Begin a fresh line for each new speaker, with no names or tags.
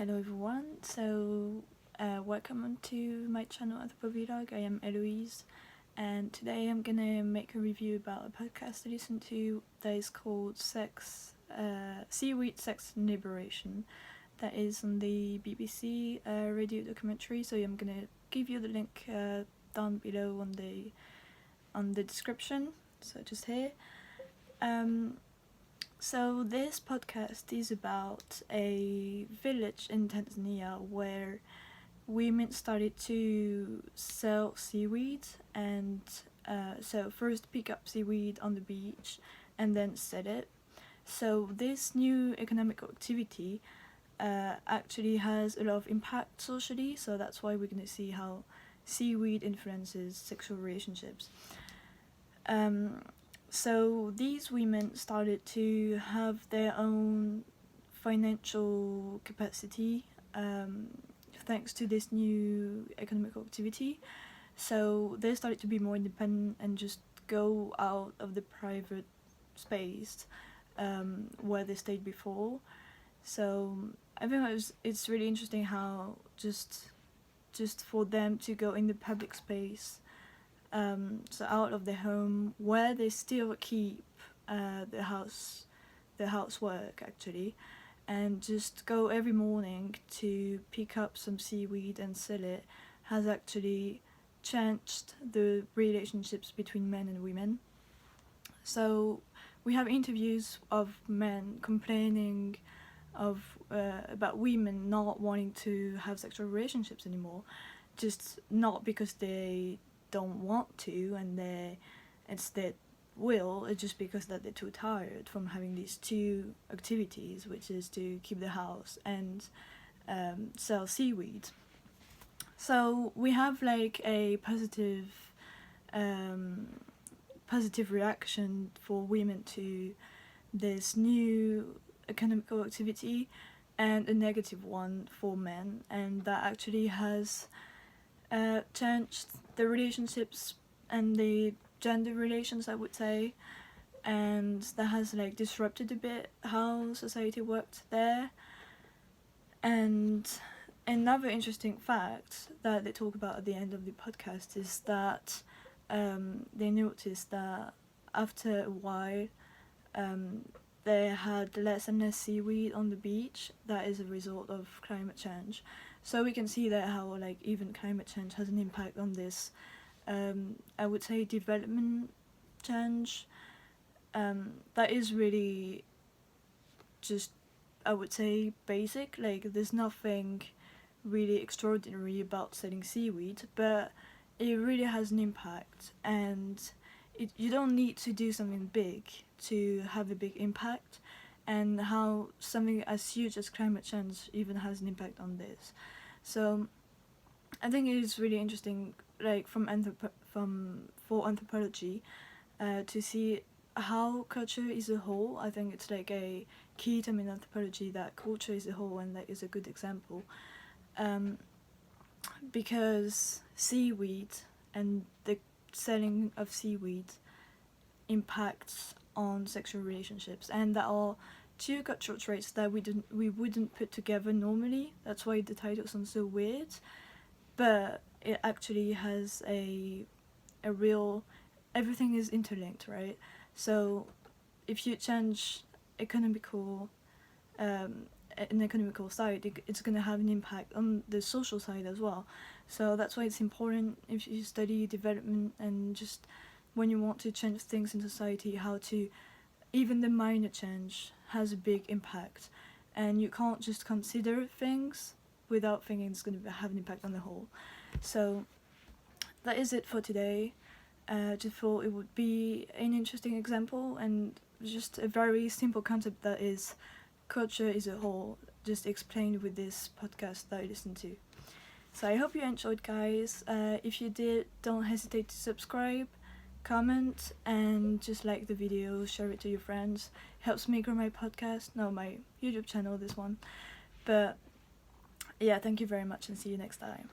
Hello everyone, welcome to my channel Anthropovlog. I am Eloïse, and today I'm gonna make a review about a podcast I listened to that is called Seaweed, Sex and Liberation, that is on the BBC radio documentary, so I'm gonna give you the link down below on the description, so just here. So this podcast is about a village in Tanzania where women started to sell seaweed and so first pick up seaweed on the beach and then sell it. So this new economic activity actually has a lot of impact socially, so that's why we're going to see how seaweed influences sexual relationships. So these women started to have their own financial capacity thanks to this new economic activity. So they started to be more independent and just go out of the private space where they stayed before. So I think it's really interesting how just for them to go in the public space, so out of their home, where they still keep the housework actually, and just go every morning to pick up some seaweed and sell it, has actually changed the relationships between men and women. So we have interviews of men complaining about women not wanting to have sexual relationships anymore, just not because they don't want to and it's their will, it's just because that they're too tired from having these two activities, which is to keep the house and sell seaweed. So we have like a positive reaction for women to this new economical activity, and a negative one for men, and that actually has changed the relationships and the gender relations, I would say, and that has like disrupted a bit how society worked there. And another interesting fact that they talk about at the end of the podcast is that they noticed that after a while they had less and less seaweed on the beach. That is a result of climate change. So we can see that how like even climate change has an impact on this, I would say, development change. That is really just, I would say, basic. Like there's nothing really extraordinary about selling seaweed, but it really has an impact, and you don't need to do something big to have a big impact, and how something as huge as climate change even has an impact on this. So I think it is really interesting, like for anthropology, to see how culture is a whole. I think it's like a key term in anthropology that culture is a whole, and that is a good example, because seaweed and the selling of seaweed impacts on sexual relationships, and that are two cultural traits that we wouldn't put together normally. That's why the title sounds so weird, but it actually has a real, everything is interlinked, right? So if you change an economical side, it's going to have an impact on the social side as well. So that's why it's important, if you study development and just when you want to change things in society, how to, even the minor change has a big impact, and you can't just consider things without thinking it's going to have an impact on the whole. So that is it for today. Just thought it would be an interesting example and just a very simple concept that is culture is a whole, just explained with this podcast that I listened to. So I hope you enjoyed, guys. If you did, don't hesitate to subscribe, comment, and just like the video, share it to your friends. It helps me grow my podcast, my YouTube channel, this one. But yeah, thank you very much and see you next time.